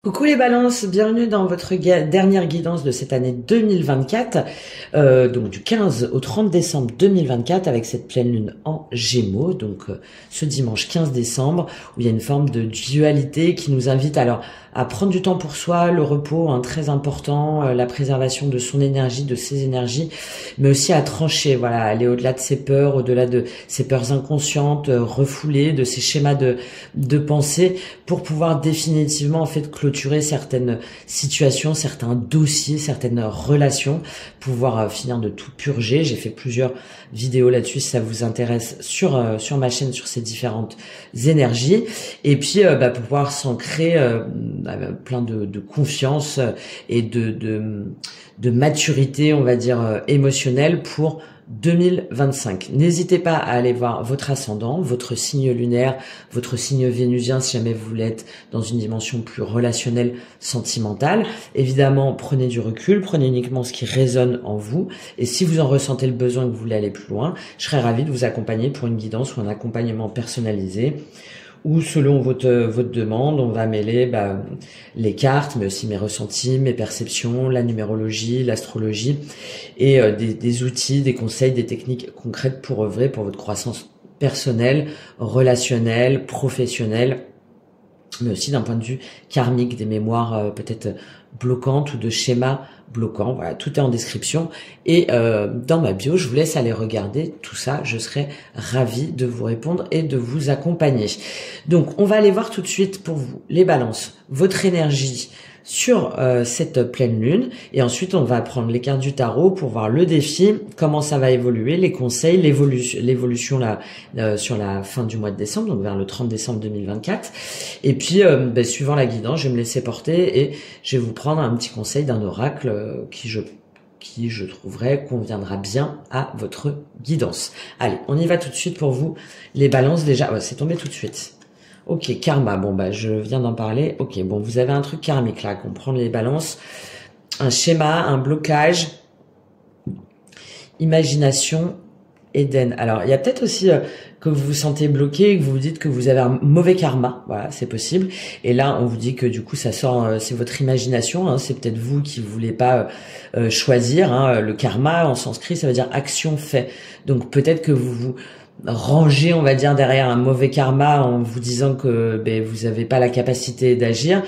Coucou les balances, bienvenue dans votre dernière guidance de cette année 2024, donc du 15 au 30 décembre 2024 avec cette pleine lune en Gémeaux, donc ce dimanche 15 décembre où il y a une forme de dualité qui nous invite alors à prendre du temps pour soi, le repos très important, la préservation de son énergie, de ses énergies, mais aussi à trancher, voilà, aller au-delà de ses peurs, au-delà de ses peurs inconscientes, refoulées, de ses schémas de pensée pour pouvoir définitivement en fait clôturer certaines situations, certains dossiers, certaines relations, pouvoir finir de tout purger. J'ai fait plusieurs vidéos là-dessus si ça vous intéresse sur ma chaîne sur ces différentes énergies et puis pouvoir s'ancrer plein de confiance et de maturité, on va dire émotionnelle pour 2025. N'hésitez pas à aller voir votre ascendant, votre signe lunaire, votre signe vénusien si jamais vous voulez être dans une dimension plus relationnelle, sentimentale. Évidemment, prenez du recul, prenez uniquement ce qui résonne en vous. Et si vous en ressentez le besoin et que vous voulez aller plus loin, je serais ravie de vous accompagner pour une guidance ou un accompagnement personnalisé. Ou selon votre demande, on va mêler les cartes, mais aussi mes ressentis, mes perceptions, la numérologie, l'astrologie, et des outils, des conseils, des techniques concrètes pour œuvrer pour votre croissance personnelle, relationnelle, professionnelle, mais aussi d'un point de vue karmique, des mémoires peut-être bloquantes ou de schémas bloquants. Voilà, tout est en description. Et dans ma bio, je vous laisse aller regarder tout ça. Je serai ravie de vous répondre et de vous accompagner. Donc, on va aller voir tout de suite pour vous, les balances, votre énergie sur cette pleine lune. Et ensuite, on va prendre les cartes du tarot pour voir le défi, comment ça va évoluer, les conseils, l'évolution là sur la fin du mois de décembre, donc vers le 30 décembre 2024. Et puis, suivant la guidance, je vais me laisser porter et je vais vous prendre un petit conseil d'un oracle qui je trouverai conviendra bien à votre guidance. Allez, on y va tout de suite pour vous. Les balances déjà, c'est tombé tout de suite. Ok, karma, bon je viens d'en parler. Ok, bon, vous avez un truc karmique là, comprendre les balances. Un schéma, un blocage, imagination, Éden. Alors, il y a peut-être aussi que vous vous sentez bloqué, que vous vous dites que vous avez un mauvais karma. Voilà, c'est possible. Et là, on vous dit que du coup, ça sort, c'est votre imagination. C'est peut-être vous qui voulez pas choisir. Le karma, en sanskrit, ça veut dire action fait. Donc, peut-être que vous vous rangez, on va dire, derrière un mauvais karma en vous disant que vous n'avez pas la capacité d'agir.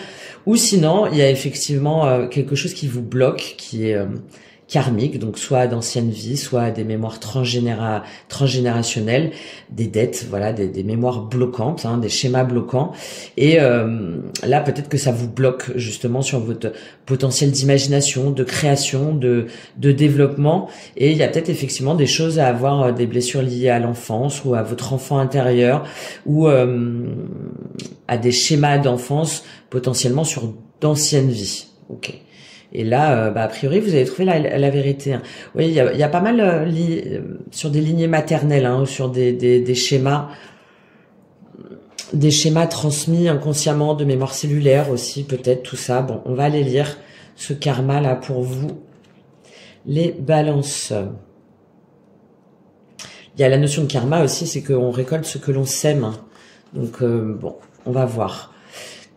Ou sinon, il y a effectivement quelque chose qui vous bloque, qui est karmique, donc soit d'anciennes vies, soit des mémoires transgénérationnelles, des dettes, voilà, des mémoires bloquantes, des schémas bloquants. Et là, peut-être que ça vous bloque justement sur votre potentiel d'imagination, de création, de développement. Et il y a peut-être effectivement des choses à avoir, des blessures liées à l'enfance ou à votre enfant intérieur ou à des schémas d'enfance potentiellement sur d'anciennes vies. Ok. Et là, a priori, vous avez trouvé la vérité. Oui, il y a pas mal sur des lignées maternelles, ou sur des schémas transmis inconsciemment, de mémoire cellulaire aussi, peut-être tout ça. Bon, on va aller lire ce karma là pour vous, les balances. Il y a la notion de karma aussi, c'est qu'on récolte ce que l'on sème. Donc bon, on va voir.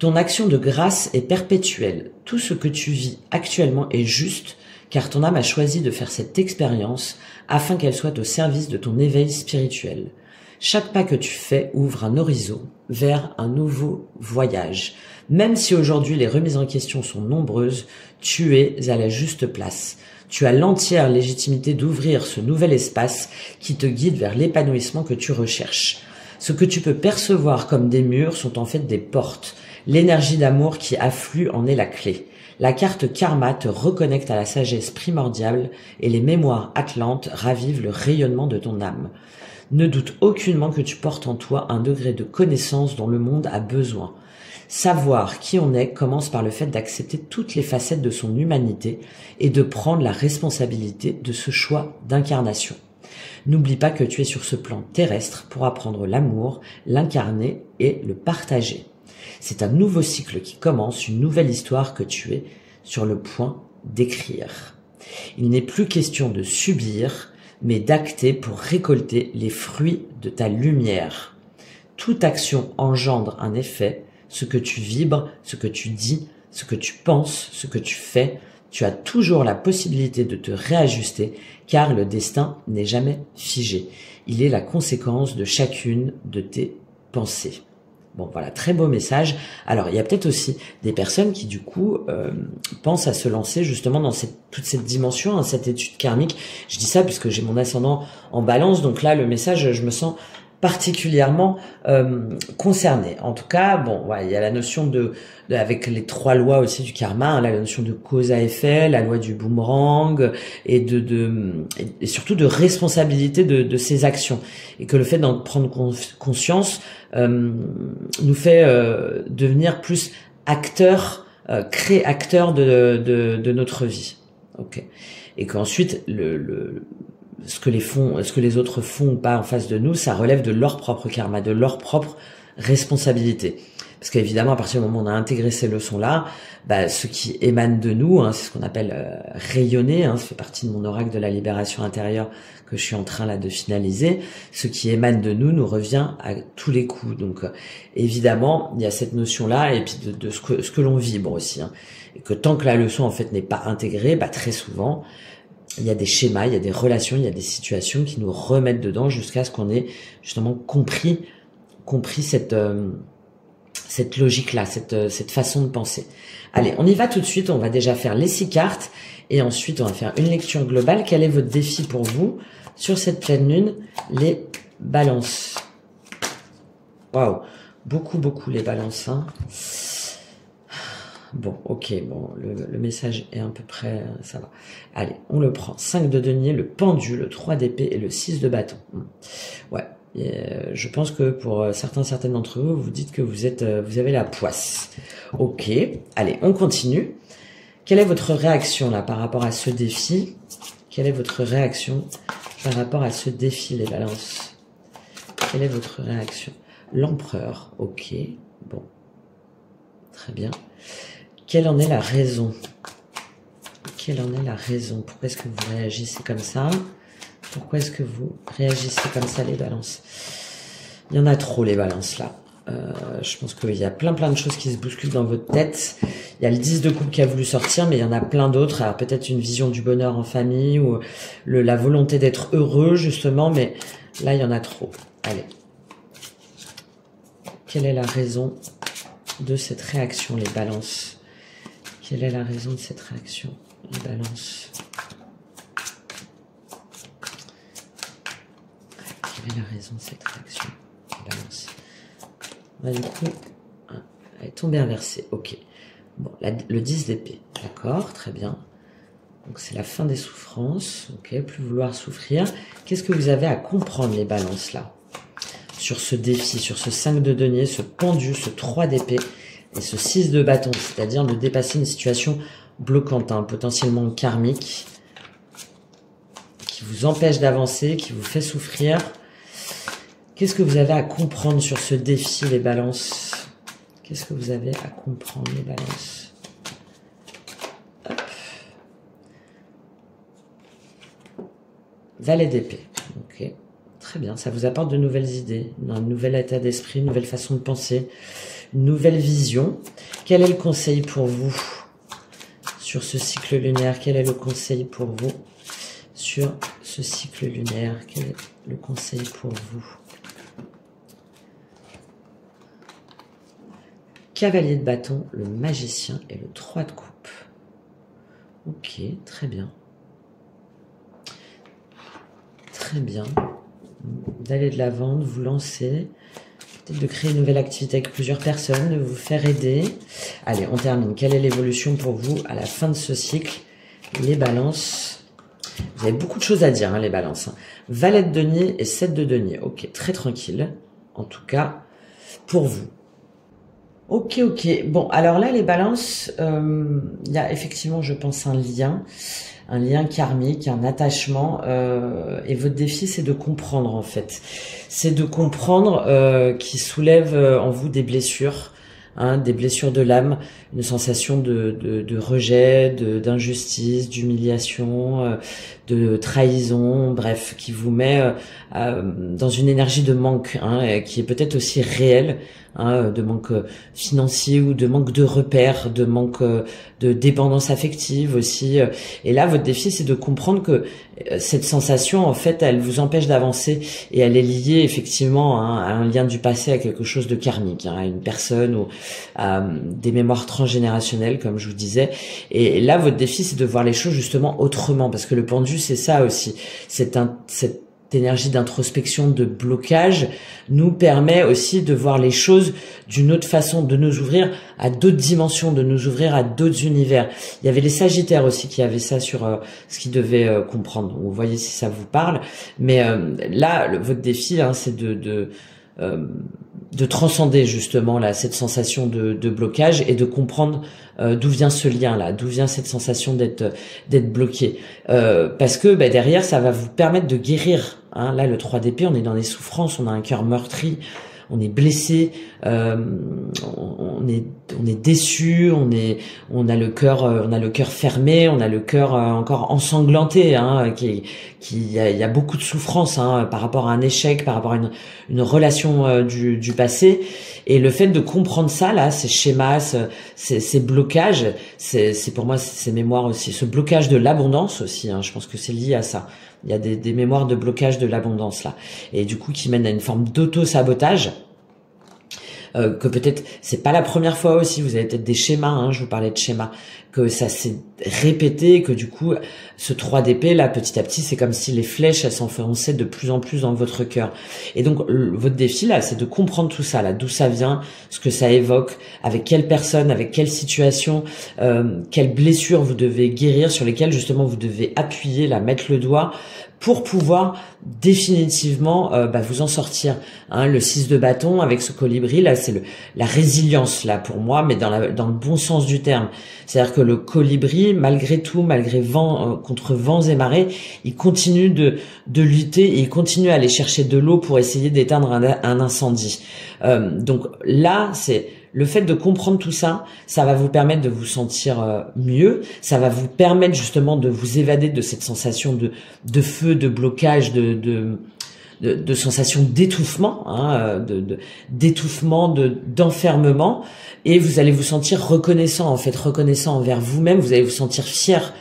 Ton action de grâce est perpétuelle. Tout ce que tu vis actuellement est juste, car ton âme a choisi de faire cette expérience afin qu'elle soit au service de ton éveil spirituel. Chaque pas que tu fais ouvre un horizon vers un nouveau voyage. Même si aujourd'hui les remises en question sont nombreuses, tu es à la juste place. Tu as l'entière légitimité d'ouvrir ce nouvel espace qui te guide vers l'épanouissement que tu recherches. Ce que tu peux percevoir comme des murs sont en fait des portes. L'énergie d'amour qui afflue en est la clé. La carte karma te reconnecte à la sagesse primordiale et les mémoires atlantes ravivent le rayonnement de ton âme. Ne doute aucunement que tu portes en toi un degré de connaissance dont le monde a besoin. Savoir qui on est commence par le fait d'accepter toutes les facettes de son humanité et de prendre la responsabilité de ce choix d'incarnation. N'oublie pas que tu es sur ce plan terrestre pour apprendre l'amour, l'incarner et le partager. C'est un nouveau cycle qui commence, une nouvelle histoire que tu es sur le point d'écrire. Il n'est plus question de subir, mais d'acter pour récolter les fruits de ta lumière. Toute action engendre un effet, ce que tu vibres, ce que tu dis, ce que tu penses, ce que tu fais, tu as toujours la possibilité de te réajuster, car le destin n'est jamais figé. Il est la conséquence de chacune de tes pensées. Bon, voilà, très beau message. Alors, il y a peut-être aussi des personnes qui, du coup, pensent à se lancer justement dans toute cette dimension, cette étude karmique. Je dis ça puisque j'ai mon ascendant en balance, donc là, le message, je me sens particulièrement concerné. En tout cas, bon, voilà, il y a la notion avec les 3 lois aussi du karma, hein, la notion de cause à effet, la loi du boomerang et et surtout de responsabilité de ses actions, et que le fait d'en prendre conscience nous fait devenir plus acteurs, créateurs de notre vie. Ok. Et qu'ensuite ce que les autres font ou pas en face de nous, ça relève de leur propre karma, de leur propre responsabilité. Parce qu'évidemment, à partir du moment où on a intégré ces leçons-là, ce qui émane de nous, hein, c'est ce qu'on appelle rayonner, hein, ça fait partie de mon oracle de la libération intérieure que je suis en train là de finaliser. Ce qui émane de nous nous revient à tous les coups. Donc évidemment, il y a cette notion-là, et puis de ce que l'on vibre aussi. Hein. Et que tant que la leçon en fait n'est pas intégrée, très souvent, il y a des schémas, il y a des relations, il y a des situations qui nous remettent dedans jusqu'à ce qu'on ait justement compris cette logique-là, cette façon de penser. Allez, on y va tout de suite. On va déjà faire les 6 cartes et ensuite on va faire une lecture globale. Quel est votre défi pour vous sur cette pleine lune? Les balances. Waouh, beaucoup les balances. Hein. Bon, ok, bon, le message est à peu près, ça va. Allez, on le prend. 5 de denier, le pendu, le 3 d'épée et le 6 de bâton. Ouais, je pense que pour certaines d'entre vous, vous dites que vous avez la poisse. Ok, allez, on continue. Quelle est votre réaction là par rapport à ce défi? Quelle est votre réaction par rapport à ce défi, les balances? Quelle est votre réaction? L'empereur, ok, bon, très bien. Quelle en est la raison? Quelle en est la raison? Pourquoi est-ce que vous réagissez comme ça? Pourquoi est-ce que vous réagissez comme ça, les balances? Il y en a trop, les balances, là. Je pense qu'il y a plein de choses qui se bousculent dans votre tête. Il y a le 10 de coupe qui a voulu sortir, mais il y en a plein d'autres. Alors peut-être une vision du bonheur en famille ou la volonté d'être heureux, justement, mais là, il y en a trop. Allez. Quelle est la raison de cette réaction, les balances? Quelle est la raison de cette réaction, les balances? Quelle est la raison de cette réaction, les balances? Du coup, elle est tombée inversée, ok. Bon, le 10 d'épée, d'accord, très bien. Donc c'est la fin des souffrances, ok, plus vouloir souffrir. Qu'est-ce que vous avez à comprendre, les balances, là? Sur ce défi, sur ce 5 de denier, ce pendu, ce 3 d'épée, et ce 6 de bâton, c'est-à-dire de dépasser une situation bloquante, hein, potentiellement karmique, qui vous empêche d'avancer, qui vous fait souffrir. Qu'est-ce que vous avez à comprendre sur ce défi, les balances? Qu'est-ce que vous avez à comprendre, les balances? Hop. Valet d'épée, ok. Très bien, ça vous apporte de nouvelles idées, un nouvel état d'esprit, une nouvelle façon de penser, une nouvelle vision. Quel est le conseil pour vous sur ce cycle lunaire? Quel est le conseil pour vous sur ce cycle lunaire? Quel est le conseil pour vous? Cavalier de bâton, le magicien et le 3 de coupe. Ok, très bien. Très bien. D'aller de l'avant, de vous lancer, peut-être de créer une nouvelle activité avec plusieurs personnes, de vous faire aider. Allez, on termine. Quelle est l'évolution pour vous à la fin de ce cycle? Les balances. Vous avez beaucoup de choses à dire, hein, les balances. Hein. Valet de denier et 7 de denier. Ok, très tranquille. En tout cas, pour vous. Ok, ok. Bon, alors là, les balances, il y a effectivement, je pense, un lien karmique, un attachement, et votre défi, c'est de comprendre, en fait. C'est de comprendre qui soulève en vous des blessures, hein, des blessures de l'âme, une sensation de rejet, d'injustice, d'humiliation, de trahison, bref, qui vous met dans une énergie de manque, hein, qui est peut-être aussi réelle. hein, de manque financier ou de manque de repères, de manque de dépendance affective aussi. Et là, votre défi, c'est de comprendre que cette sensation, en fait, elle vous empêche d'avancer et elle est liée effectivement à un lien du passé, à quelque chose de karmique, hein, à une personne ou à des mémoires transgénérationnelles, comme je vous disais. Et là, votre défi, c'est de voir les choses justement autrement, parce que le pendu, c'est ça aussi. Cette énergie d'introspection, de blocage, nous permet aussi de voir les choses d'une autre façon, de nous ouvrir à d'autres dimensions, de nous ouvrir à d'autres univers. Il y avait les Sagittaires aussi qui avaient ça sur ce qu'ils devaient comprendre. Vous voyez si ça vous parle. Mais là, votre défi, hein, c'est de transcender justement là cette sensation de blocage et de comprendre d'où vient ce lien là, d'où vient cette sensation d'être bloqué, parce que derrière ça va vous permettre de guérir, hein. Là le 3 d'épée, on est dans des souffrances, on a un cœur meurtri, on est blessé, on est déçu, on a le cœur fermé, on a le cœur encore ensanglanté, hein, il y a beaucoup de souffrance, hein, par rapport à un échec, par rapport à une relation du passé. Et le fait de comprendre ça là, ces schémas, ces blocages, c'est pour moi ces mémoires aussi, ce blocage de l'abondance aussi, hein, je pense que c'est lié à ça. Il y a des mémoires de blocage de l'abondance là, et du coup qui mènent à une forme d'auto-sabotage. Que peut-être c'est pas la première fois aussi, vous avez peut-être des schémas, hein, je vous parlais de schémas, que ça s'est répété, que du coup ce 3 d'épée là petit à petit c'est comme si les flèches elles s'enfonçaient de plus en plus dans votre cœur. Et donc votre défi là c'est de comprendre tout ça là, d'où ça vient, ce que ça évoque, avec quelle personne, avec quelle situation, quelles blessures vous devez guérir, sur lesquelles justement vous devez appuyer là, mettre le doigt pour pouvoir définitivement vous en sortir, hein. Le 6 de bâton avec ce colibri là, c'est la résilience là pour moi, mais dans le bon sens du terme. C'est-à-dire que le colibri, malgré tout, malgré contre vents et marées, il continue de lutter et il continue à aller chercher de l'eau pour essayer d'éteindre un incendie. Donc là, c'est le fait de comprendre tout ça, ça va vous permettre de vous sentir mieux, ça va vous permettre justement de vous évader de cette sensation de feu, de blocage, de sensation d'étouffement, hein, d'étouffement, d'enfermement, et vous allez vous sentir reconnaissant, en fait, reconnaissant envers vous-même, vous allez vous sentir fier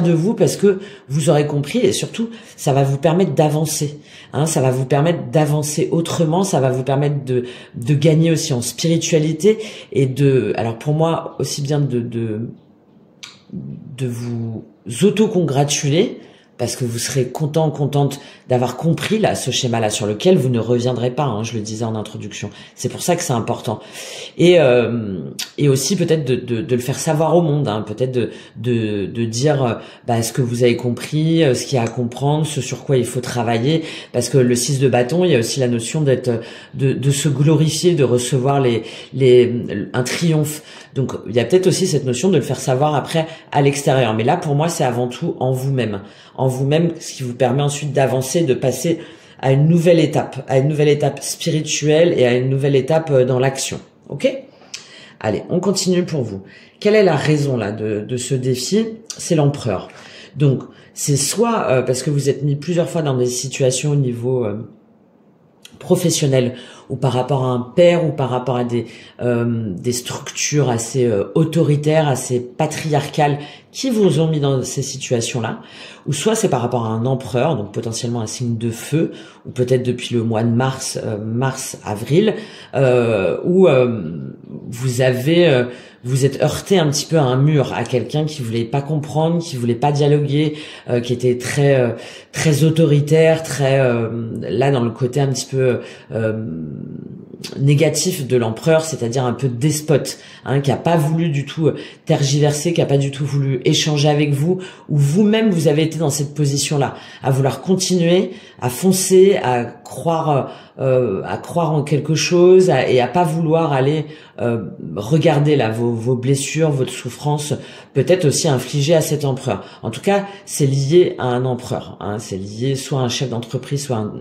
de vous parce que vous aurez compris, et surtout ça va vous permettre d'avancer, hein, ça va vous permettre d'avancer autrement, ça va vous permettre de gagner aussi en spiritualité et alors pour moi aussi bien de vous auto-congratuler parce que vous serez contente d'avoir compris là ce schéma là sur lequel vous ne reviendrez pas, hein, je le disais en introduction. C'est pour ça que c'est important. Et aussi peut-être de le faire savoir au monde, hein, peut-être de dire ce que vous avez compris, ce qu'il y a à comprendre, ce sur quoi il faut travailler, parce que le 6 de bâton, il y a aussi la notion de se glorifier, de recevoir un triomphe. Donc il y a peut-être aussi cette notion de le faire savoir après à l'extérieur. Mais là pour moi c'est avant tout en vous-même, ce qui vous permet ensuite d'avancer, de passer à une nouvelle étape spirituelle et à une nouvelle étape dans l'action. Ok ? Allez, on continue pour vous. Quelle est la raison là de ce défi ? C'est l'empereur. Donc c'est soit parce que vous êtes mis plusieurs fois dans des situations au niveau professionnel ou par rapport à un père ou par rapport à des structures assez autoritaires, assez patriarcales qui vous ont mis dans ces situations-là, ou soit c'est par rapport à un empereur, donc potentiellement un signe de feu, ou peut-être depuis le mois de mars-avril, où vous êtes heurté un petit peu à un mur, à quelqu'un qui voulait pas comprendre, qui voulait pas dialoguer, qui était très autoritaire, très là dans le côté un petit peu négatif de l'empereur, c'est-à-dire un peu despote, hein, qui a pas voulu du tout tergiverser, qui a pas du tout voulu échanger avec vous, ou vous-même vous avez été dans cette position-là, à vouloir continuer, à foncer, à croire en quelque chose, et à pas vouloir aller regarder là vos blessures, votre souffrance, peut-être aussi infligée à cet empereur. En tout cas, c'est lié à un empereur, hein, c'est lié soit à un chef d'entreprise, soit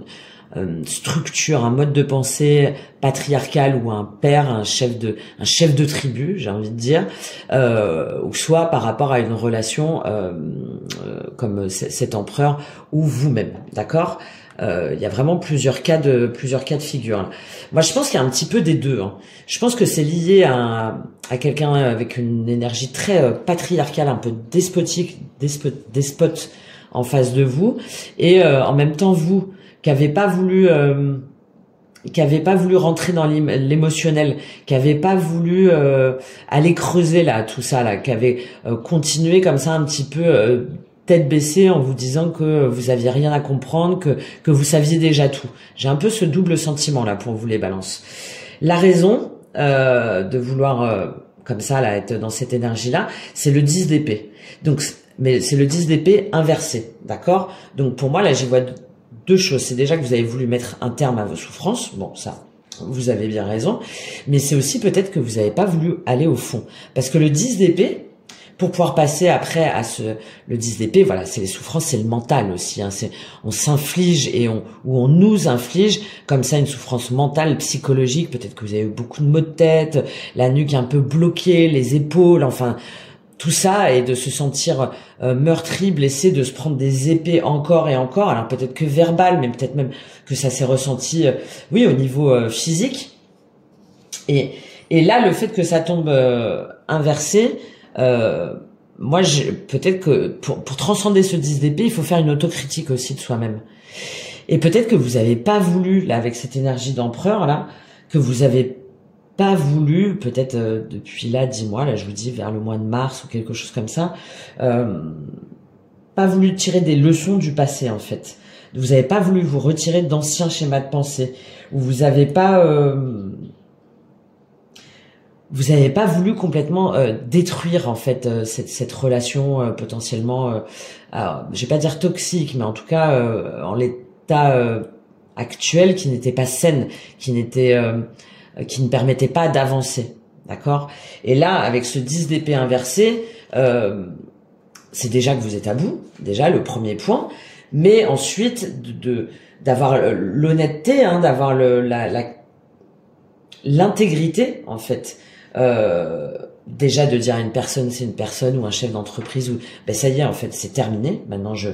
une structure, un mode de pensée patriarcal, ou un père, un chef de tribu, j'ai envie de dire, ou soit par rapport à une relation comme cet empereur ou vous-même, d'accord ? Il y a vraiment plusieurs cas de figure. Là. Moi, je pense qu'il y a un petit peu des deux. Hein. Je pense que c'est lié à quelqu'un avec une énergie très patriarcale, un peu despote en face de vous, et en même temps vous qui avez pas voulu rentrer dans l'émotionnel, qui avait pas voulu aller creuser là tout ça là, qui avait continué comme ça un petit peu tête baissée en vous disant que vous aviez rien à comprendre, que vous saviez déjà tout. J'ai un peu ce double sentiment là pour vous les balances. La raison de vouloir comme ça là être dans cette énergie là, c'est le 10 d'épée. Donc mais c'est le 10 d'épée inversé, d'accord? Donc pour moi là j'y vois deux choses. C'est déjà que vous avez voulu mettre un terme à vos souffrances. Bon, ça, vous avez bien raison. Mais c'est aussi peut-être que vous n'avez pas voulu aller au fond. Parce que le 10 d'épée, pour pouvoir passer après à le 10 d'épée, voilà, c'est les souffrances, c'est le mental aussi. Hein, on s'inflige ou on nous inflige comme ça une souffrance mentale, psychologique. Peut-être que vous avez eu beaucoup de maux de tête, la nuque un peu bloquée, les épaules, enfin... Tout ça, et de se sentir meurtri, blessé, de se prendre des épées encore et encore. Alors peut-être que verbal, mais peut-être même que ça s'est ressenti, oui, au niveau physique. Et là, le fait que ça tombe inversé, moi, peut-être que pour transcender ce 10 d'épée, il faut faire une autocritique aussi de soi-même. Et peut-être que vous n'avez pas voulu, là, avec cette énergie d'empereur, là, que vous avez pas voulu, peut-être depuis là 10 mois, là je vous dis vers le mois de mars ou quelque chose comme ça, pas voulu tirer des leçons du passé en fait. Vous n'avez pas voulu vous retirer d'anciens schémas de pensée, ou vous n'avez pas voulu complètement détruire en fait cette relation potentiellement, alors, je vais pas dire toxique, mais en tout cas en l'état actuel qui n'était pas saine, qui ne permettait pas d'avancer, d'accord? Et là, avec ce 10 d'épée inversé, c'est déjà que vous êtes à bout, déjà le premier point, mais ensuite d'avoir l'honnêteté, hein, d'avoir l'intégrité en fait, déjà de dire à une personne c'est une personne ou un chef d'entreprise ou ben ça y est en fait c'est terminé. Maintenant je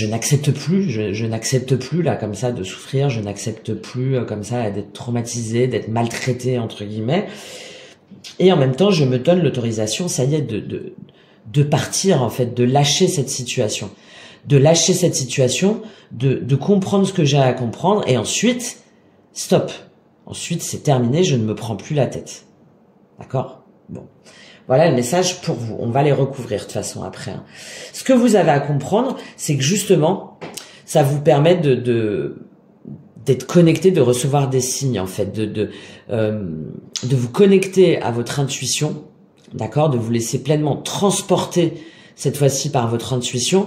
n'accepte plus, je n'accepte plus là comme ça de souffrir, je n'accepte plus comme ça d'être traumatisé, d'être maltraité entre guillemets. Et en même temps, je me donne l'autorisation, ça y est, de partir en fait, de lâcher cette situation, de comprendre ce que j'ai à comprendre et ensuite, stop. Ensuite, c'est terminé, je ne me prends plus la tête. D'accord? Bon. Voilà le message pour vous. On va les recouvrir de toute façon après. Hein. Ce que vous avez à comprendre, c'est que justement, ça vous permet d'être connecté, de recevoir des signes en fait, de vous connecter à votre intuition, d'accord, de vous laisser pleinement transporter cette fois-ci par votre intuition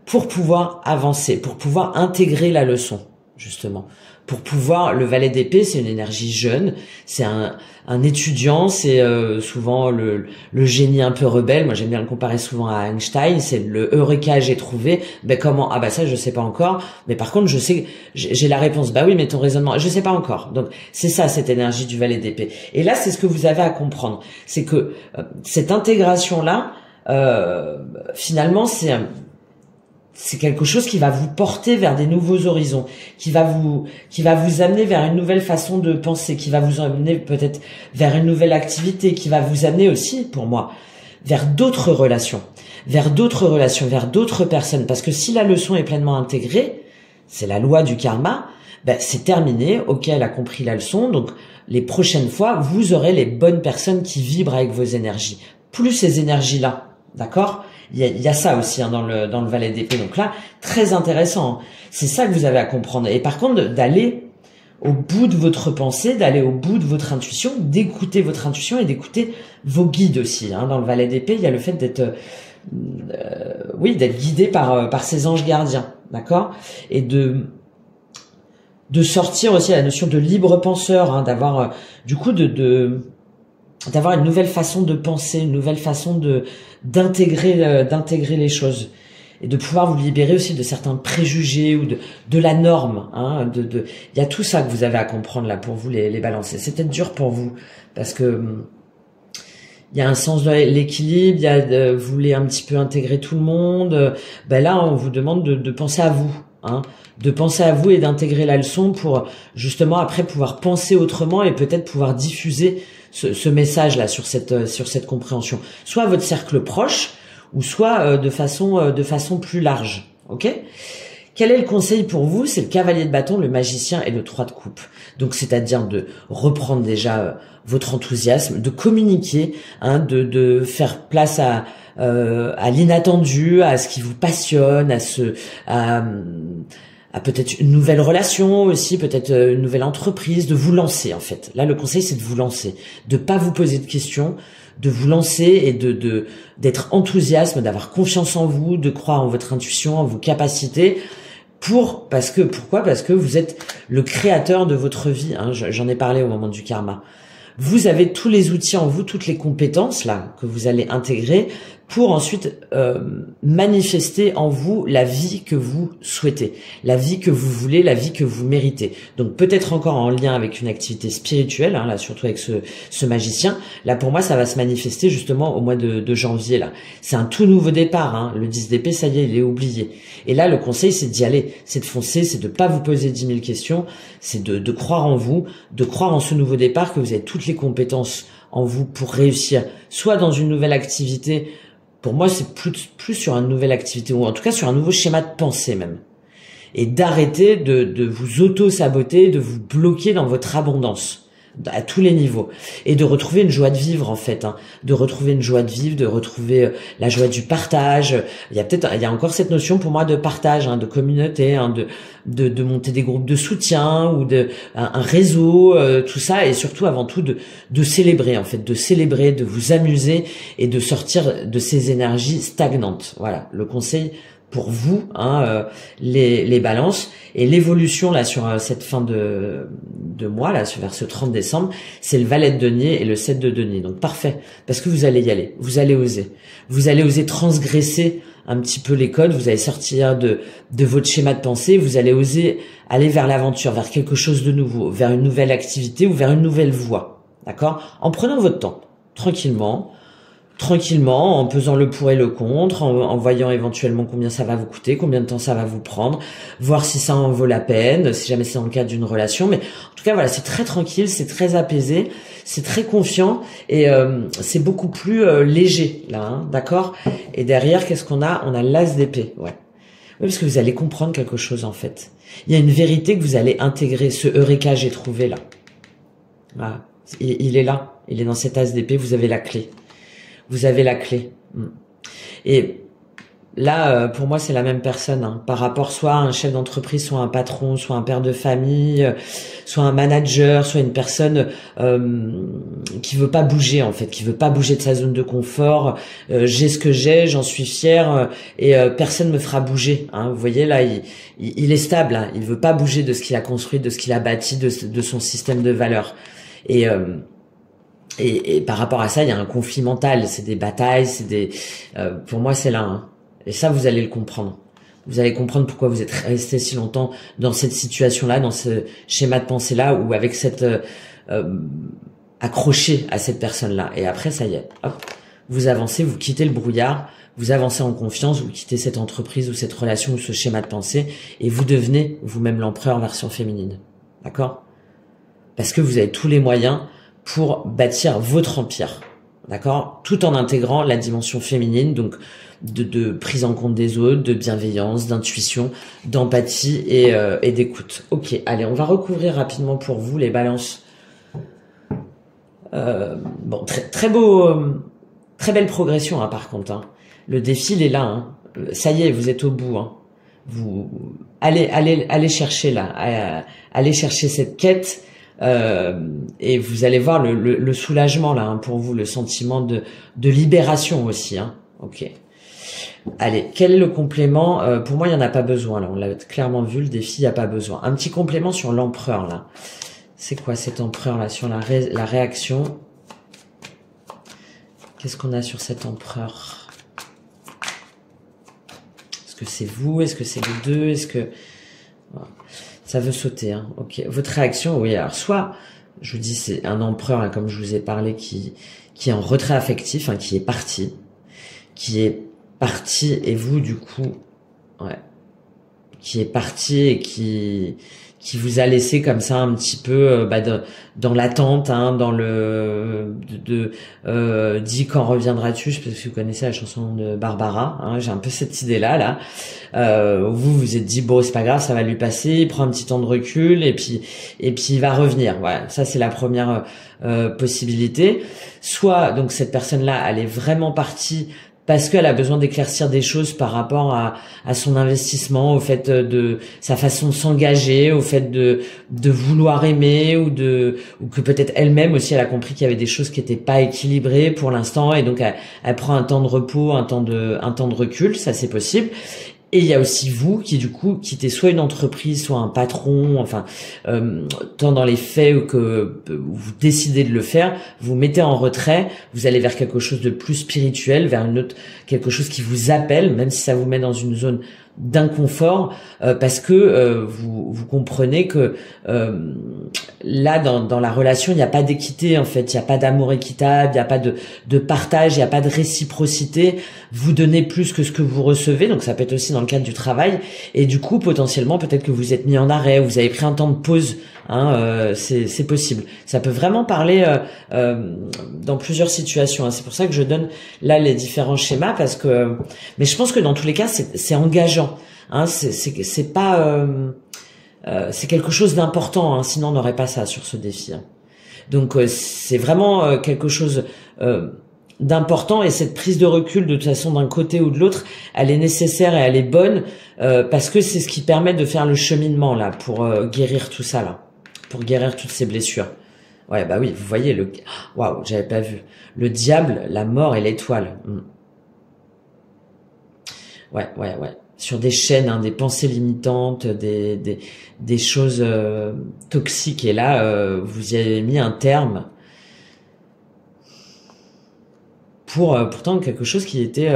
pour pouvoir avancer, pour pouvoir intégrer la leçon justement. Pour pouvoir, le valet d'épée, c'est une énergie jeune, c'est un étudiant, c'est souvent le génie un peu rebelle. Moi, j'aime bien le comparer souvent à Einstein. C'est le Eureka, j'ai trouvé. Ben comment? Ah bah ça, je sais pas encore. Mais par contre, je sais, j'ai la réponse. Bah oui, mais ton raisonnement, je sais pas encore. Donc c'est ça, cette énergie du valet d'épée. Et là, c'est ce que vous avez à comprendre, c'est que cette intégration là, finalement, c'est quelque chose qui va vous porter vers des nouveaux horizons, qui va vous amener vers une nouvelle façon de penser, qui va vous amener peut-être vers une nouvelle activité, qui va vous amener aussi, pour moi, vers d'autres relations, vers d'autres personnes. Parce que si la leçon est pleinement intégrée, c'est la loi du karma, ben c'est terminé, ok, elle a compris la leçon, donc les prochaines fois, vous aurez les bonnes personnes qui vibrent avec vos énergies. Plus ces énergies-là, d'accord ? Il y a ça aussi hein, dans le valet d'épée. Donc là, très intéressant. C'est ça que vous avez à comprendre. Et par contre, d'aller au bout de votre pensée, d'aller au bout de votre intuition, d'écouter votre intuition et d'écouter vos guides aussi. Hein. Dans le valet d'épée, il y a le fait d'être, d'être guidé par ces anges gardiens, d'accord, et de sortir aussi la notion de libre penseur, hein, d'avoir du coup d'avoir une nouvelle façon de penser, une nouvelle façon d'intégrer les choses et de pouvoir vous libérer aussi de certains préjugés ou de la norme. Hein, il y a tout ça que vous avez à comprendre là pour vous les balancer. C'est peut-être dur pour vous parce que il y a un sens de l'équilibre, il y a vous voulez un petit peu intégrer tout le monde. Ben là, on vous demande de penser à vous, hein, de penser à vous et d'intégrer la leçon pour justement après pouvoir penser autrement et peut-être pouvoir diffuser ce message-là sur cette compréhension, soit à votre cercle proche ou soit de façon plus large. Ok ? Quel est le conseil pour vous? C'est le cavalier de bâton, le magicien et le 3 de coupe. Donc, c'est-à-dire de reprendre déjà votre enthousiasme, de communiquer, hein, de faire place à l'inattendu, à ce qui vous passionne, à peut-être une nouvelle relation aussi, peut-être une nouvelle entreprise, de vous lancer en fait. Là, le conseil, c'est de vous lancer, de pas vous poser de questions, de vous lancer et d'être enthousiaste, d'avoir confiance en vous, de croire en votre intuition, en vos capacités. Pourquoi? Parce que vous êtes le créateur de votre vie, hein, j'en ai parlé au moment du karma. Vous avez tous les outils en vous, toutes les compétences là que vous allez intégrer pour ensuite manifester en vous la vie que vous souhaitez, la vie que vous voulez, la vie que vous méritez. Donc peut-être encore en lien avec une activité spirituelle, hein, là surtout avec ce magicien. Là pour moi ça va se manifester justement au mois de janvier là. C'est un tout nouveau départ, hein. Le 10 d'épée ça y est, il est oublié. Et là le conseil c'est d'y aller, c'est de foncer, c'est de pas vous poser 10 000 questions, c'est de croire en vous, de croire en ce nouveau départ, que vous avez toutes les compétences en vous pour réussir, soit dans une nouvelle activité. Pour moi, c'est plus sur une nouvelle activité, ou en tout cas sur un nouveau schéma de pensée même. Et d'arrêter de vous auto-saboter, de vous bloquer dans votre abondance, à tous les niveaux. Et de retrouver une joie de vivre, en fait, hein. De retrouver une joie de vivre, de retrouver la joie du partage. Il y a encore cette notion pour moi de partage, hein, de communauté, hein, de monter des groupes de soutien, ou un réseau, tout ça, et surtout, avant tout, de célébrer, en fait, de célébrer, de vous amuser, et de sortir de ces énergies stagnantes. Voilà. Le conseil pour vous, hein, les balances, et l'évolution là sur cette fin de mois là, vers ce 30 décembre, c'est le valet de denier et le 7 de denier. Donc parfait, parce que vous allez y aller, vous allez oser transgresser un petit peu les codes, vous allez sortir de votre schéma de pensée, vous allez oser aller vers l'aventure, vers quelque chose de nouveau, vers une nouvelle activité ou vers une nouvelle voie, d'accord? En prenant votre temps, tranquillement, en pesant le pour et le contre, en voyant éventuellement combien ça va vous coûter, combien de temps ça va vous prendre, voir si ça en vaut la peine, si jamais c'est dans le cadre d'une relation. Mais en tout cas, voilà, c'est très tranquille, c'est très apaisé, c'est très confiant et c'est beaucoup plus léger, là, hein, d'accord? Et derrière, qu'est-ce qu'on a? On a l'as d'épée, ouais. Oui, parce que vous allez comprendre quelque chose, en fait. Il y a une vérité que vous allez intégrer, ce eureka j'ai trouvé, là. Voilà. Il est là, il est dans cet as d'épée, vous avez la clé. Vous avez la clé. Et là, pour moi, c'est la même personne, hein, par rapport soit à un chef d'entreprise, soit un patron, soit un père de famille, soit un manager, soit une personne qui veut pas bouger, en fait, qui veut pas bouger de sa zone de confort. J'ai ce que j'ai, j'en suis fier, et personne me fera bouger. Hein. Vous voyez, là, il est stable. Hein, il veut pas bouger de ce qu'il a construit, de ce qu'il a bâti, de son système de valeurs. Et par rapport à ça, il y a un conflit mental, c'est des batailles, pour moi c'est là, hein. Et ça vous allez le comprendre. Vous allez comprendre pourquoi vous êtes resté si longtemps dans cette situation-là, dans ce schéma de pensée-là, ou avec cette accroché à cette personne-là. Et après ça y est, hop, vous avancez, vous quittez le brouillard, vous avancez en confiance, vous quittez cette entreprise ou cette relation ou ce schéma de pensée, et vous devenez vous-même l'empereur version féminine. D'accord? Parce que vous avez tous les moyens pour bâtir votre empire, d'accord? Tout en intégrant la dimension féminine, donc de prise en compte des autres, de bienveillance, d'intuition, d'empathie et d'écoute. Ok, allez, on va recouvrir rapidement pour vous les balances. Bon, très beau, très belle progression, hein, par contre. Hein. Le défi, il est là. Hein. Ça y est, vous êtes au bout. Hein. Vous allez chercher là, allez chercher cette quête. Et vous allez voir le soulagement là, hein, pour vous, le sentiment de libération aussi, hein. Ok. Allez, quel est le complément? Pour moi, il n'y en a pas besoin là. On l'a clairement vu, le défi, il n'y a pas besoin. Un petit complément sur l'empereur là. C'est quoi cet empereur là sur la réaction? Qu'est-ce qu'on a sur cet empereur? Est-ce que c'est vous? Est-ce que c'est les deux? Est-ce que ça veut sauter, hein. Ok. Votre réaction, oui. Alors, soit, je vous dis, c'est un empereur, là, comme je vous ai parlé, qui qui est en retrait affectif, hein, qui est parti, et vous du coup, ouais, qui est parti et qui vous a laissé comme ça un petit peu dans l'attente, hein, dans le dis quand reviendras-tu, je sais pas si vous connaissez la chanson de Barbara, hein, j'ai un peu cette idée là. Vous vous êtes dit bon c'est pas grave, ça va lui passer, il prend un petit temps de recul et puis il va revenir. Voilà, ça c'est la première possibilité. Soit donc cette personne-là, elle est vraiment partie parce qu'elle a besoin d'éclaircir des choses par rapport à son investissement, au fait de sa façon de s'engager, au fait de vouloir aimer ou que peut-être elle-même aussi elle a compris qu'il y avait des choses qui étaient pas équilibrées pour l'instant et donc elle prend un temps de repos, un temps de recul, ça c'est possible. Et il y a aussi vous qui du coup quittez soit une entreprise, soit un patron, enfin tant dans les faits ou que vous décidez de le faire, vous mettez en retrait, vous allez vers quelque chose de plus spirituel, vers quelque chose qui vous appelle, même si ça vous met dans une zone d'inconfort, parce que vous comprenez que là dans la relation il n'y a pas d'équité en fait, il n'y a pas d'amour équitable, il n'y a pas de partage, il n'y a pas de réciprocité, vous donnez plus que ce que vous recevez, donc ça peut être aussi dans le cadre du travail, et du coup potentiellement peut-être que vous êtes mis en arrêt, vous avez pris un temps de pause, hein, c'est possible, ça peut vraiment parler dans plusieurs situations, hein. C'est pour ça que je donne là les différents schémas, parce que mais je pense que dans tous les cas c'est engageant, hein, c'est pas c'est quelque chose d'important, hein, sinon on n'aurait pas ça sur ce défi, hein. Donc c'est vraiment quelque chose d'important, et cette prise de recul de toute façon d'un côté ou de l'autre, elle est nécessaire et elle est bonne parce que c'est ce qui permet de faire le cheminement là pour guérir tout ça là, pour guérir toutes ces blessures. Ouais bah oui, vous voyez waouh, j'avais pas vu le diable, la mort et l'étoile. Ouais. Sur des chaînes, hein, des pensées limitantes, des choses toxiques. Et là, vous y avez mis un terme pour pourtant quelque chose qui était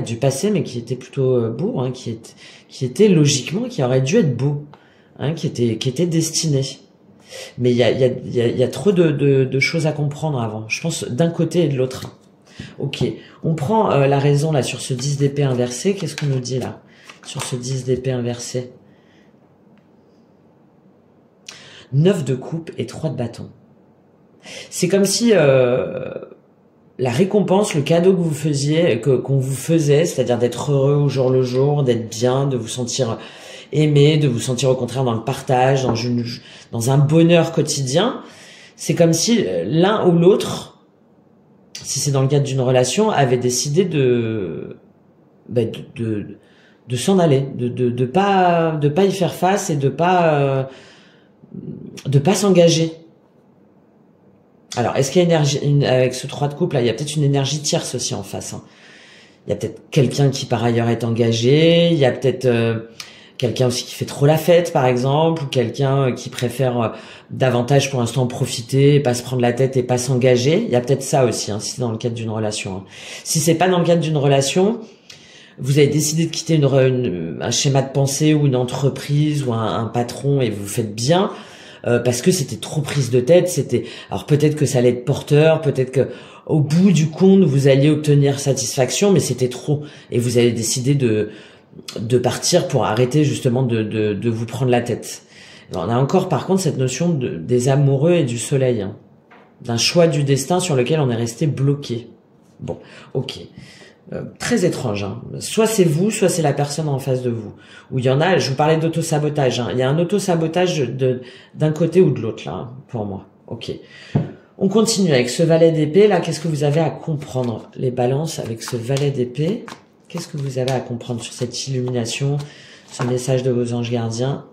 du passé, mais qui était plutôt beau, hein, qui était logiquement, qui aurait dû être beau, hein, qui était destiné. Mais il y a trop de choses à comprendre avant, je pense, d'un côté et de l'autre. Ok, on prend la raison là sur ce 10 d'épée inversé. Qu'est-ce qu'on nous dit là sur ce 10 d'épée inversé? 9 de coupe et 3 de bâton. C'est comme si la récompense, le cadeau que vous faisiez, qu'on vous faisait, c'est-à-dire d'être heureux au jour le jour, d'être bien, de vous sentir aimé, de vous sentir au contraire dans le partage, dans un bonheur quotidien, c'est comme si l'un ou l'autre, si c'est dans le cadre d'une relation, avait décidé de s'en aller, de pas y faire face et de pas s'engager. Alors, est-ce qu'il y a avec ce 3 de coupe là, il y a peut-être une énergie tierce aussi en face, hein. Il y a peut-être quelqu'un qui par ailleurs est engagé, il y a peut-être quelqu'un aussi qui fait trop la fête par exemple, ou quelqu'un qui préfère davantage pour l'instant profiter, pas se prendre la tête et pas s'engager. Il y a peut-être ça aussi, hein, si c'est dans le cadre d'une relation, hein. Si c'est pas dans le cadre d'une relation, vous avez décidé de quitter un schéma de pensée ou une entreprise ou un patron, et vous faites bien parce que c'était trop prise de tête. Alors peut-être que ça allait être porteur, peut-être que au bout du compte vous alliez obtenir satisfaction, mais c'était trop, et vous avez décidé de partir pour arrêter justement de vous prendre la tête. Alors, on a encore par contre cette notion des amoureux et du soleil, hein, d'un choix du destin sur lequel on est resté bloqué. Bon, ok. Très étrange, hein. Soit c'est vous, soit c'est la personne en face de vous. Ou il y en a, je vous parlais d'auto-sabotage, hein. Il y a un auto-sabotage d'un côté ou de l'autre, là, hein, pour moi. Ok. On continue avec ce valet d'épée, là. Qu'est-ce que vous avez à comprendre, les balances, avec ce valet d'épée? Qu'est-ce que vous avez à comprendre sur cette illumination, ce message de vos anges gardiens?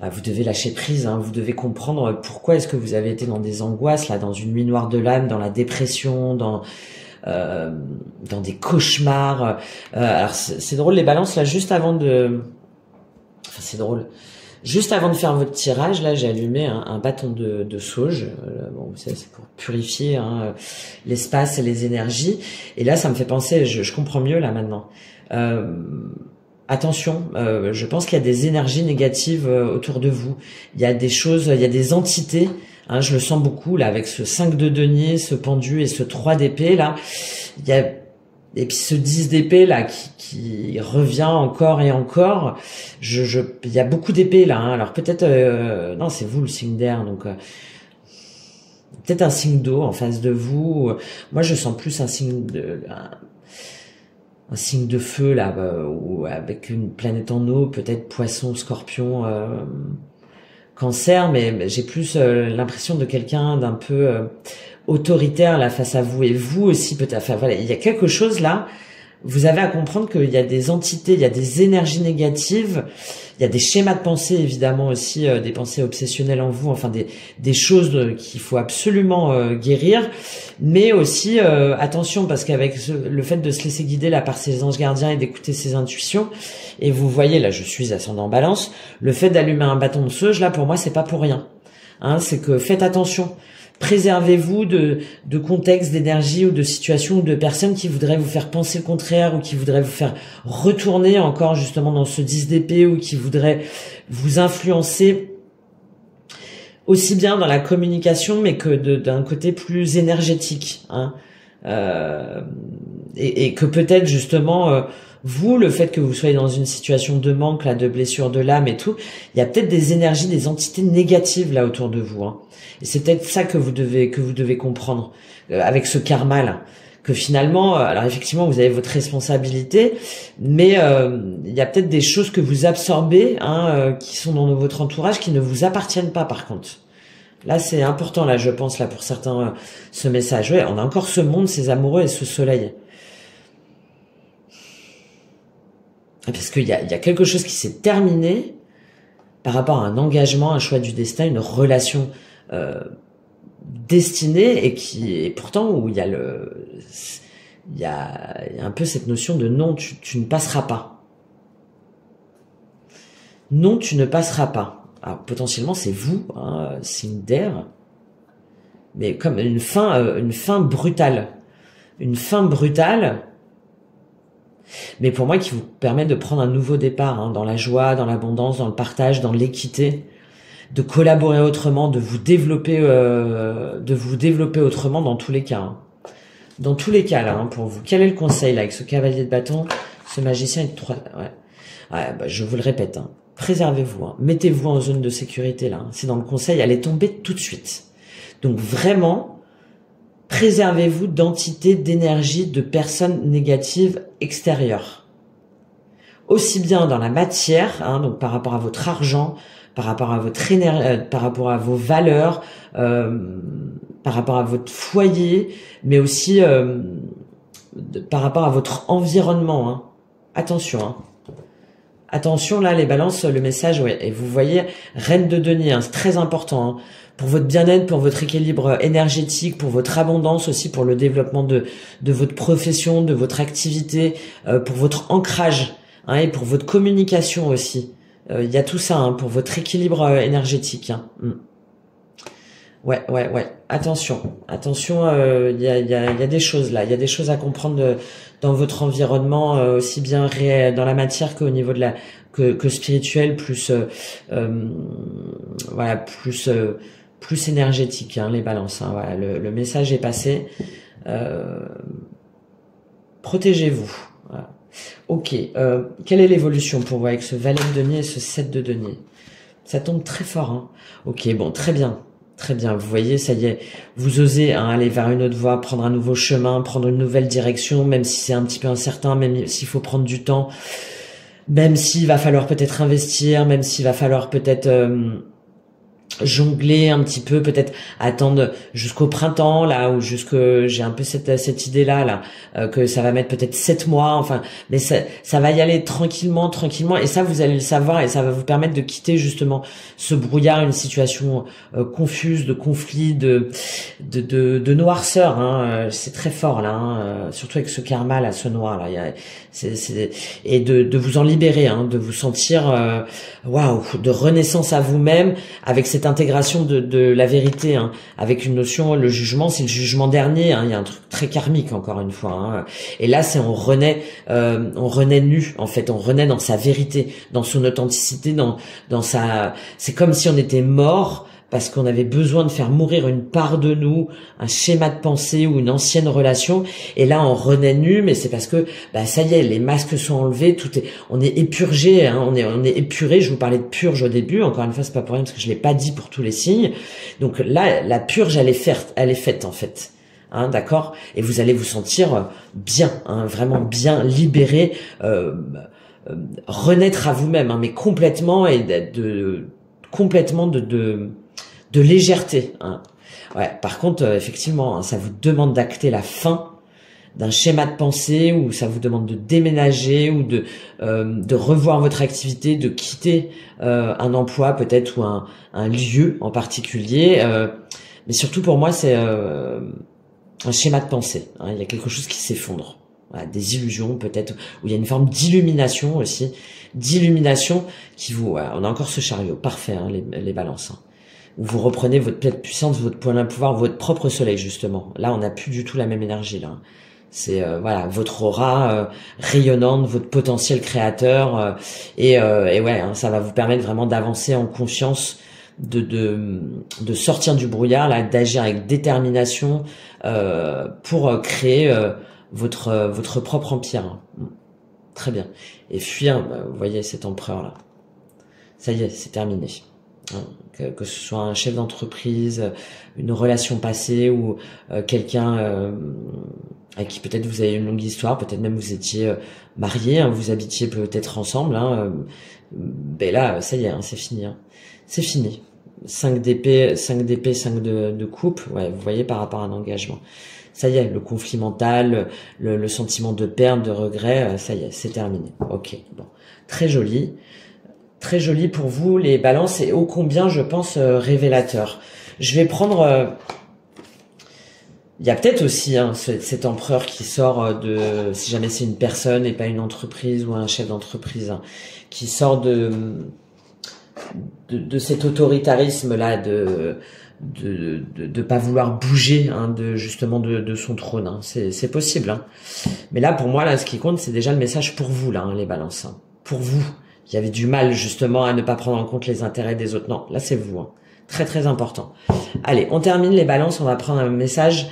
Vous devez lâcher prise, hein, vous devez comprendre pourquoi est-ce que vous avez été dans des angoisses, là, dans une nuit noire de l'âme, dans la dépression, dans des cauchemars. Alors c'est drôle, les balances, là, juste avant de... Enfin, c'est drôle. Juste avant de faire votre tirage, là, j'ai allumé un bâton de sauge. Bon, c'est pour purifier, hein, l'espace et les énergies. Et là, ça me fait penser, je comprends mieux, là, maintenant. Attention, je pense qu'il y a des énergies négatives autour de vous. Il y a des choses, il y a des entités Hein, je le sens beaucoup là avec ce 5 de denier, ce pendu et ce 3 d'épée là. Il y a et puis ce 10 d'épée là qui revient encore et encore. Il y a beaucoup d'épées là. Hein. Alors peut-être non, c'est vous le signe d'air, donc peut-être un signe d'eau en face de vous. Moi, je sens plus un signe de feu là, ou avec une planète en eau, peut-être Poisson, Scorpion, Cancer, mais j'ai plus l'impression de quelqu'un d'un peu autoritaire là face à vous, et vous aussi peut-être. Enfin voilà, il y a quelque chose là. Vous avez à comprendre qu'il y a des entités, il y a des énergies négatives, il y a des schémas de pensée évidemment aussi, des pensées obsessionnelles en vous, enfin des choses qu'il faut absolument guérir, mais aussi attention, parce qu'avec le fait de se laisser guider là par ses anges gardiens et d'écouter ses intuitions, et vous voyez là, je suis ascendant Balance, le fait d'allumer un bâton de sauge là pour moi c'est pas pour rien, hein, c'est que faites attention. Préservez-vous de contextes, d'énergie ou de situations ou de personnes qui voudraient vous faire penser le contraire ou qui voudraient vous faire retourner encore justement dans ce 10 d'épée ou qui voudraient vous influencer aussi bien dans la communication mais que d'un côté plus énergétique. Hein. Et que peut-être justement... vous, le fait que vous soyez dans une situation de manque, là, de blessure de l'âme et tout, il y a peut-être des énergies, des entités négatives là autour de vous. Hein. Et c'est peut-être ça que vous devez comprendre avec ce karma là, que finalement, alors effectivement, vous avez votre responsabilité, mais il y a peut-être des choses que vous absorbez, hein, qui sont dans votre entourage, qui ne vous appartiennent pas par contre. Là, c'est important là, je pense là pour certains, ce message. Ouais, on a encore ce monde, ces amoureux et ce soleil. Parce qu'il y a quelque chose qui s'est terminé par rapport à un engagement, un choix du destin, une relation destinée et pourtant où il y a un peu cette notion de non, tu ne passeras pas. Non, tu ne passeras pas. Alors potentiellement c'est vous, hein, signe d'air, mais comme une fin brutale, une fin brutale. Mais pour moi, qui vous permet de prendre un nouveau départ, hein, dans la joie, dans l'abondance, dans le partage, dans l'équité, de collaborer autrement, de vous développer autrement dans tous les cas. Hein. Dans tous les cas, là, hein, pour vous. Quel est le conseil, là, avec ce cavalier de bâton, ce magicien et 3... Ouais. Ouais, bah, je vous le répète, hein, préservez-vous, hein, mettez-vous en zone de sécurité, là. Hein. C'est dans le conseil, allez tomber tout de suite. Donc vraiment... préservez-vous d'entités, d'énergie, de personnes négatives extérieures. Aussi bien dans la matière, hein, donc par rapport à votre argent, par rapport à votre énergie, par rapport à vos valeurs, par rapport à votre foyer, mais aussi par rapport à votre environnement. Hein. Attention, hein. Attention là, les balances, le message, ouais. Et vous voyez, reine de denier, hein, c'est très important. Hein. Pour votre bien-être, pour votre équilibre énergétique, pour votre abondance aussi, pour le développement de votre profession, de votre activité, pour votre ancrage, hein, et pour votre communication aussi. Il y a tout ça, hein, pour votre équilibre énergétique. Hein. Ouais. Attention, il y a des choses là, il y a des choses à comprendre dans votre environnement, aussi bien dans la matière qu'au niveau de que spirituel, plus voilà, plus énergétique, hein, les balances. Hein, voilà, le message est passé. Protégez-vous. Voilà. Ok. Quelle est l'évolution pour vous avec ce valet de denier et ce 7 de denier? Ça tombe très fort. Hein. Ok, bon, très bien. Très bien, vous voyez, ça y est, vous osez, hein, aller vers une autre voie, prendre un nouveau chemin, prendre une nouvelle direction, même si c'est un petit peu incertain, même s'il faut prendre du temps, même s'il va falloir peut-être investir, même s'il va falloir peut-être jongler un petit peu, peut-être attendre jusqu'au printemps là, ou j'ai un peu cette idée là que ça va mettre peut-être 7 mois, enfin, mais ça va y aller tranquillement, et ça vous allez le savoir, et ça va vous permettre de quitter justement ce brouillard, une situation confuse, de conflit, de noirceur, hein, c'est très fort là, hein, surtout avec ce karma là, ce noir là, et de vous en libérer, hein, de vous sentir waouh, de renaissance à vous-même, avec cette intégration de la vérité, hein, avec une notion, le jugement, c'est le jugement dernier, hein, il y a un truc très karmique encore une fois, hein, et là c'est on renaît nu, en fait, on renaît dans sa vérité, dans son authenticité, dans sa, c'est comme si on était mort, parce qu'on avait besoin de faire mourir une part de nous, un schéma de pensée ou une ancienne relation. Et là, on renaît nu, mais c'est parce que, bah, ça y est, les masques sont enlevés, on est épurgé, hein, on est épuré. Je vous parlais de purge au début. Encore une fois, c'est pas pour rien parce que je l'ai pas dit pour tous les signes. Donc là, la purge, elle est faite en fait. Hein, d'accord? Et vous allez vous sentir bien, hein, vraiment bien libéré, renaître à vous-même, hein, mais complètement et complètement de légèreté. Hein. Ouais. Par contre, effectivement, hein, ça vous demande d'acter la fin d'un schéma de pensée, ou ça vous demande de déménager, ou de revoir votre activité, de quitter un emploi peut-être, ou un lieu en particulier. Mais surtout pour moi, c'est un schéma de pensée. Hein. Il y a quelque chose qui s'effondre. Voilà, des illusions peut-être, où il y a une forme d'illumination aussi, d'illumination qui vous... Ouais, on a encore ce chariot, parfait, hein, les balances. Hein. Où vous reprenez votre pleine puissance, votre plein pouvoir, votre propre soleil justement. Là, on n'a plus du tout la même énergie là. C'est voilà, votre aura rayonnante, votre potentiel créateur, et ouais, hein, ça va vous permettre vraiment d'avancer en confiance, de sortir du brouillard là, d'agir avec détermination pour créer votre propre empire. Hein. Très bien. Et fuir, bah, vous voyez cet empereur là. Ça y est, c'est terminé. Hein. Que ce soit un chef d'entreprise, une relation passée, ou quelqu'un avec qui peut-être vous avez une longue histoire, peut-être même vous étiez mariés, hein, vous habitiez peut-être ensemble. Hein, ben là, ça y est, hein, c'est fini. Hein. C'est fini. 5 d'épée, 5 de coupe. Ouais, vous voyez par rapport à un engagement. Ça y est, le conflit mental, le sentiment de perte, de regret, ça y est, c'est terminé. Ok, bon, très joli. Très joli pour vous, les balances, et ô combien, je pense, révélateur. Je vais prendre... il y a peut-être aussi hein, cet empereur qui sort de... Si jamais c'est une personne et pas une entreprise ou un chef d'entreprise, hein, qui sort de cet autoritarisme-là, de pas vouloir bouger, hein, justement de son trône. Hein. C'est possible. Hein. Mais là, pour moi, là, ce qui compte, c'est déjà le message pour vous, là, hein, les balances. Hein. Pour vous. Il y avait du mal justement à ne pas prendre en compte les intérêts des autres. Non, là c'est vous. Hein. Très très important. Allez, on termine les balances. On va prendre un message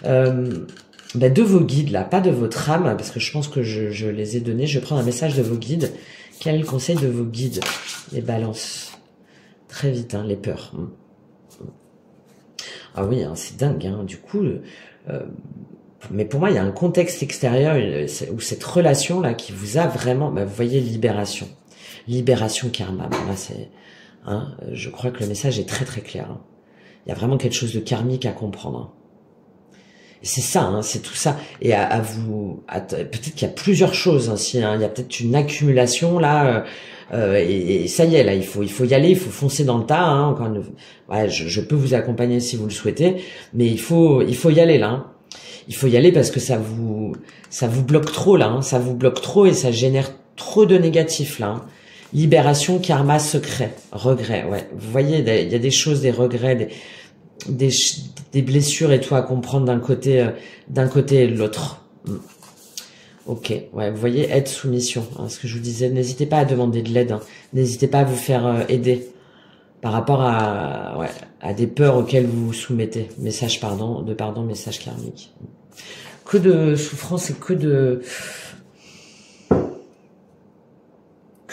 de vos guides, là, pas de votre âme, parce que je pense que je les ai donnés. Je vais prendre un message de vos guides. Quel est le conseil de vos guides, les balances? Très vite, hein, les peurs. Ah oui, hein, c'est dingue. Hein. Du coup, mais pour moi, il y a un contexte extérieur où cette relation-là qui vous a vraiment... Bah, vous voyez, libération. Libération karma. Là, c'est, hein, je crois que le message est très très clair. Hein. Il y a vraiment quelque chose de karmique à comprendre. Hein. Et c'est ça, hein, c'est tout ça. Et peut-être qu'il y a plusieurs choses. Hein, hein, il y a peut-être une accumulation là. Et ça y est, là, il faut y aller, il faut foncer dans le tas. Hein, encore ouais, je peux vous accompagner si vous le souhaitez, mais il faut y aller là. Hein. Il faut y aller parce que ça vous bloque trop là. Hein, ça vous bloque trop et ça génère trop de négatifs là. Hein. Libération, karma, secret, regret. Ouais, vous voyez, il y a des choses, des regrets, des blessures et tout à comprendre d'un côté et de l'autre. Ok, ouais, vous voyez, aide, soumission. Hein, ce que je vous disais, n'hésitez pas à demander de l'aide. Hein, n'hésitez pas à vous faire aider par rapport à des peurs auxquelles vous vous soumettez. Message pardon, message karmique. Que de souffrance et que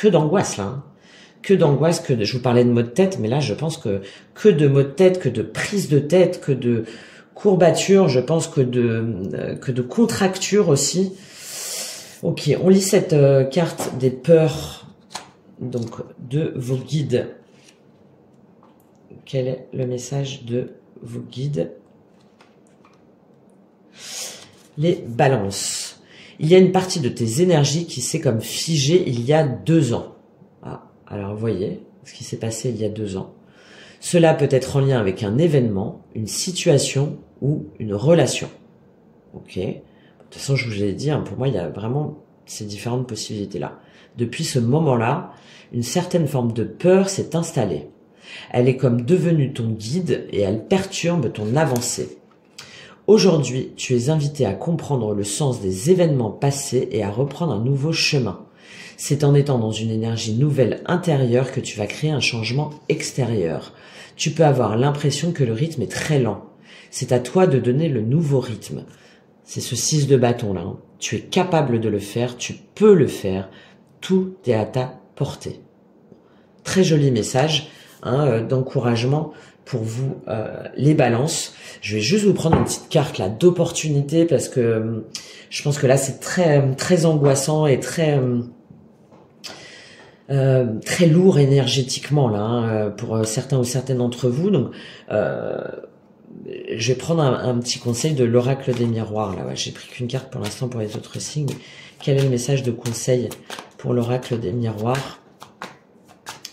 d'angoisse là. Hein. Que d'angoisse, je vous parlais de maux de tête, mais là je pense que de maux de tête, que de prise de tête, que de courbatures, je pense que de contractures aussi. Ok, on lit cette carte des peurs, donc de vos guides. Quel est le message de vos guides? Les balances. Il y a une partie de tes énergies qui s'est comme figée il y a 2 ans. Ah, alors vous voyez ce qui s'est passé il y a 2 ans. Cela peut être en lien avec un événement, une situation ou une relation. Ok. De toute façon, je vous l'ai dit, hein, pour moi, il y a vraiment ces différentes possibilités-là. Depuis ce moment-là, une certaine forme de peur s'est installée. Elle est comme devenue ton guide et elle perturbe ton avancée. Aujourd'hui, tu es invité à comprendre le sens des événements passés et à reprendre un nouveau chemin. C'est en étant dans une énergie nouvelle intérieure que tu vas créer un changement extérieur. Tu peux avoir l'impression que le rythme est très lent. C'est à toi de donner le nouveau rythme. C'est ce 6 de bâton là. Hein. Tu es capable de le faire, tu peux le faire. Tout est à ta portée. Très joli message d'encouragement pour vous les balances. Je vais juste vous prendre une petite carte là d'opportunité parce que je pense que là c'est très angoissant et très lourd énergétiquement là pour certains ou certaines d'entre vous. Donc je vais prendre un petit conseil de l'oracle des miroirs là. Ouais, j'ai pris qu'une carte pour l'instant pour les autres signes. Quel est le message de conseil pour l'oracle des miroirs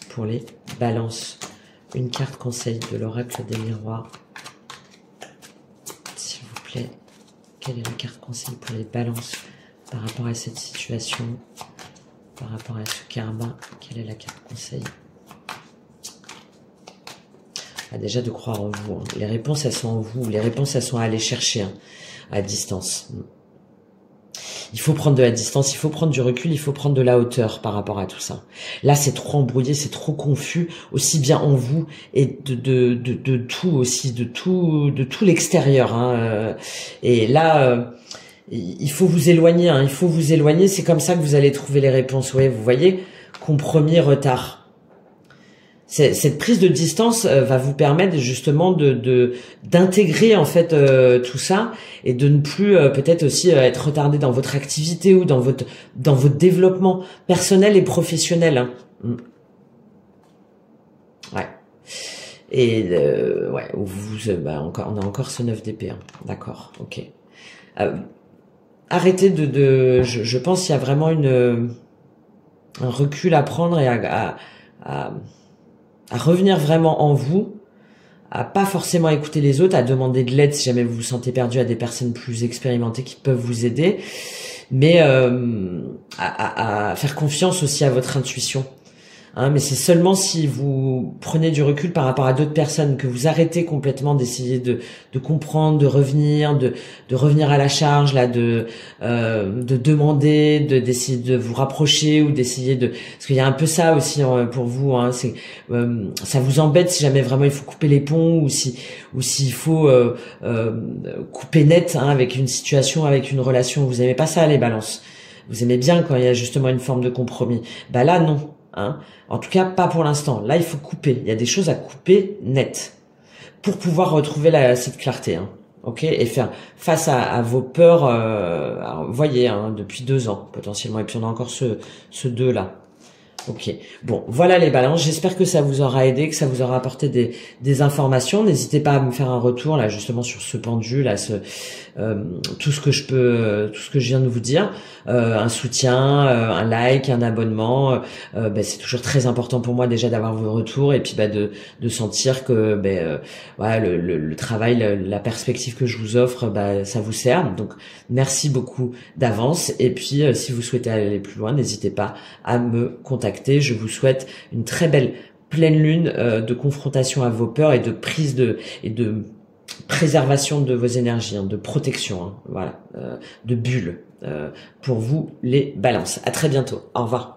pour les balances? Une carte conseil de l'oracle des miroirs. S'il vous plaît, quelle est la carte conseil pour les balances par rapport à cette situation, par rapport à ce karma? Quelle est la carte conseil? Déjà de croire en vous. Hein. Les réponses, elles sont en vous. Les réponses, elles sont à aller chercher à distance. Il faut prendre de la distance, il faut prendre du recul, il faut prendre de la hauteur par rapport à tout ça. Là, c'est trop embrouillé, c'est trop confus, aussi bien en vous et de tout aussi, de tout l'extérieur. Hein. Et là, il faut vous éloigner. Hein. Il faut vous éloigner. C'est comme ça que vous allez trouver les réponses. Ouais, vous voyez, compromis, retard. Cette prise de distance va vous permettre justement d'intégrer en fait tout ça et de ne plus peut-être aussi être retardé dans votre activité ou dans votre développement personnel et professionnel. Hein. Ouais. Et ouais, on a encore ce 9 d'épée. Hein. D'accord. Ok. Arrêtez je pense qu'il y a vraiment un recul à prendre et à revenir vraiment en vous, à pas forcément écouter les autres, à demander de l'aide si jamais vous vous sentez perdu à des personnes plus expérimentées qui peuvent vous aider, mais à faire confiance aussi à votre intuition. Hein, mais c'est seulement si vous prenez du recul par rapport à d'autres personnes, que vous arrêtez complètement d'essayer de comprendre, de revenir à la charge, là, de demander, d'essayer de vous rapprocher ou d'essayer parce qu'il y a un peu ça aussi pour vous. Hein, c'est ça vous embête si jamais vraiment il faut couper les ponts ou s'il faut couper net avec une situation, avec une relation. Vous aimez pas ça les balances. Vous aimez bien quand il y a justement une forme de compromis. Bah là non. Hein. En tout cas, pas pour l'instant. Là, il faut couper. Il y a des choses à couper net pour pouvoir retrouver cette clarté. Hein. Ok, et faire face à vos peurs. Vous voyez, hein, depuis 2 ans potentiellement. Et puis on a encore ce 2 là. Ok, bon, voilà les balances. J'espère que ça vous aura aidé, que ça vous aura apporté des informations. N'hésitez pas à me faire un retour là justement sur ce pendu là, tout ce que je viens de vous dire, un soutien, un like, un abonnement. C'est toujours très important pour moi déjà d'avoir vos retours et puis de sentir que voilà le travail, la perspective que je vous offre, ça vous sert. Donc merci beaucoup d'avance. Et puis si vous souhaitez aller plus loin, n'hésitez pas à me contacter. Je vous souhaite une très belle pleine lune de confrontation à vos peurs et de prise et de préservation de vos énergies, hein, de protection, hein, voilà, de bulles pour vous les balances. À très bientôt. Au revoir.